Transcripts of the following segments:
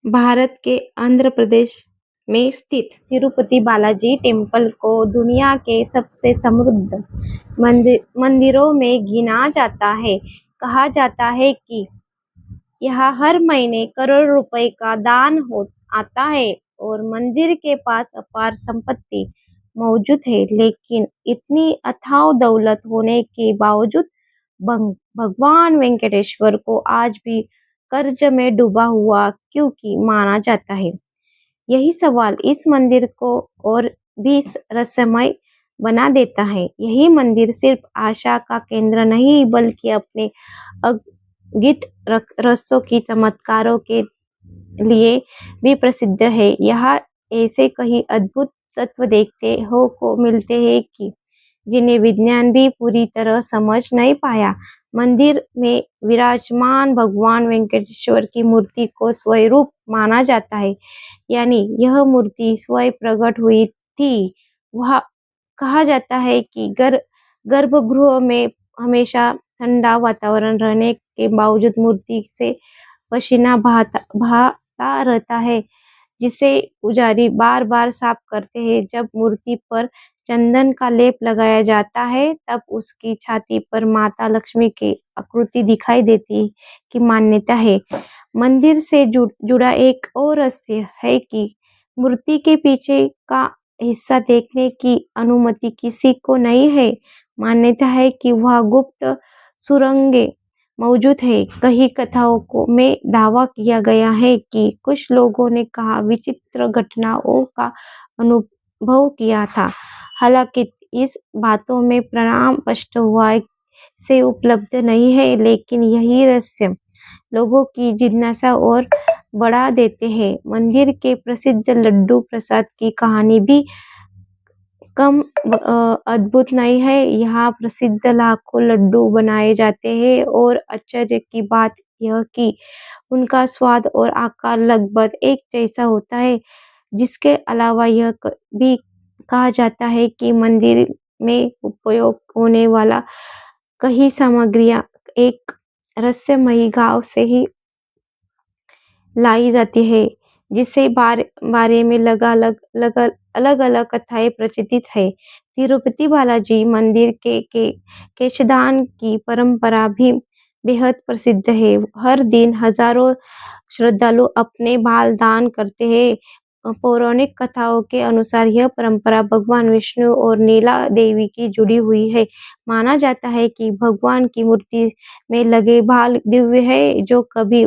भारत के आंध्र प्रदेश में स्थित तिरुपति बालाजी टेम्पल को दुनिया के सबसे समृद्ध मंदिरों में गिना जाता है। कहा जाता है कि यहाँ हर महीने करोड़ रुपए का दान आता है और मंदिर के पास अपार संपत्ति मौजूद है। लेकिन इतनी अथाह दौलत होने के बावजूद भगवान वेंकटेश्वर को आज भी कर्ज में डूबा हुआ क्योंकि माना जाता है। यही सवाल इस मंदिर को और भी रहस्यमय बना देता है। यही मंदिर सिर्फ आशा का केंद्र नहीं बल्कि अपने अगणित रहस्यों की चमत्कारों के लिए भी प्रसिद्ध है। यहाँ ऐसे कई अद्भुत तत्व देखते हो को मिलते हैं कि जिन्हें विज्ञान भी पूरी तरह समझ नहीं पाया। मंदिर में विराजमान भगवान वेंकटेश्वर की मूर्ति को स्वयं माना जाता है, यानी यह मूर्ति स्वयं प्रकट हुई थी। वह कहा जाता है कि गर्भगृह में हमेशा ठंडा वातावरण रहने के बावजूद मूर्ति से पसीना बहता रहता है, जिसे पुजारी बार बार साफ करते हैं। जब मूर्ति पर चंदन का लेप लगाया जाता है तब उसकी छाती पर माता लक्ष्मी की आकृति दिखाई देती की मान्यता है। मंदिर से जुड़ा एक और रहस्य है कि मूर्ति के पीछे का हिस्सा देखने की अनुमति किसी को नहीं है। मान्यता है कि वह गुप्त सुरंगें मौजूद है। कई कथाओं में दावा किया गया है कि कुछ लोगों ने कहा विचित्र घटनाओं का अनुभव किया था। हालांकि इस बातों में प्रमाण स्पष्ट हुआ से उपलब्ध नहीं है, लेकिन यही रहस्य लोगों की जिज्ञासा और बढ़ा देते हैं। मंदिर के प्रसिद्ध लड्डू प्रसाद की कहानी भी कम अद्भुत नहीं है। यहाँ प्रसिद्ध लाखों लड्डू बनाए जाते हैं और आश्चर्य की बात यह कि उनका स्वाद और आकार लगभग एक जैसा होता है। जिसके अलावा यह भी कहा जाता है कि मंदिर में उपयोग होने वाला कई सामग्रियां एक रहस्यमयी गांव से ही लाई जाती है, जिससे बारे में अलग अलग कथाएं प्रचलित है। तिरुपति बालाजी मंदिर के केशदान की परंपरा भी बेहद प्रसिद्ध है। हर दिन हजारों श्रद्धालु अपने बाल दान करते हैं। पौराणिक कथाओं के अनुसार यह परंपरा भगवान विष्णु और नीला देवी की जुड़ी हुई है। माना जाता है कि भगवान की मूर्ति में लगे बाल दिव्य है, जो कभी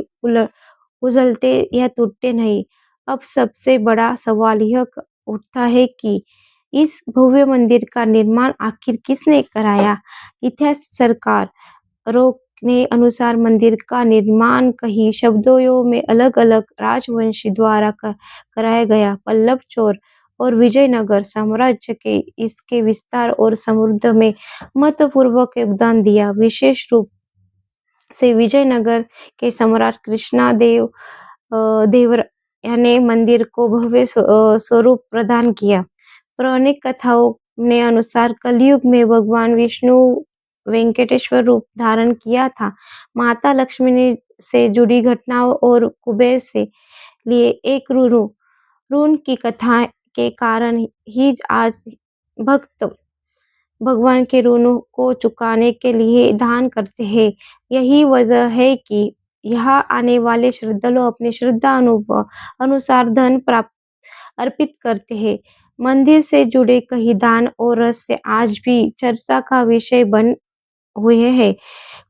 उजलते या टूटते नहीं। अब सबसे बड़ा सवाल यह उठता है कि इस भव्य मंदिर का निर्माण आखिर किसने कराया। इतिहासकारों के अनुसार मंदिर का निर्माण कई शब्दों में अलग अलग राजवंशी द्वारा कराया गया। पल्लव, चोल और विजयनगर साम्राज्य के इसके विस्तार और समृद्धि में महत्वपूर्ण योगदान दिया। विशेष रूप से विजयनगर के सम्राट कृष्णदेवराय ने मंदिर को भव्य स्वरूप प्रदान किया। पौराणिक कथाओं ने अनुसार कलयुग में भगवान विष्णु वेंकटेश्वर रूप धारण किया था। माता लक्ष्मी ने से जुड़ी घटनाओं और कुबेर से लिए एक ऋण की कथा के कारण ही आज भक्त भगवान के ऋणों को चुकाने के लिए दान करते हैं। यही वजह है कि यहाँ आने वाले श्रद्धालु अपनी श्रद्धा अनुसार धन अर्पित करते हैं। मंदिर से जुड़े कई दान और रहस्य आज भी चर्चा का विषय बन हुए हैं।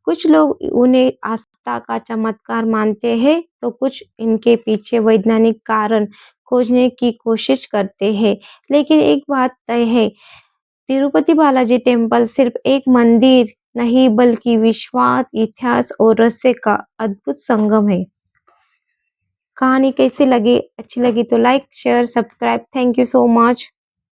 कुछ लोग उन्हें आस्था का चमत्कार मानते हैं, तो कुछ इनके पीछे वैज्ञानिक कारण खोजने की कोशिश करते हैं। लेकिन एक बात तय है, तिरुपति बालाजी टेम्पल सिर्फ एक मंदिर नहीं बल्कि विश्वास, इतिहास और रहस्य का अद्भुत संगम है। कहानी कैसी लगी? अच्छी लगी तो like, share, subscribe. Thank you so much.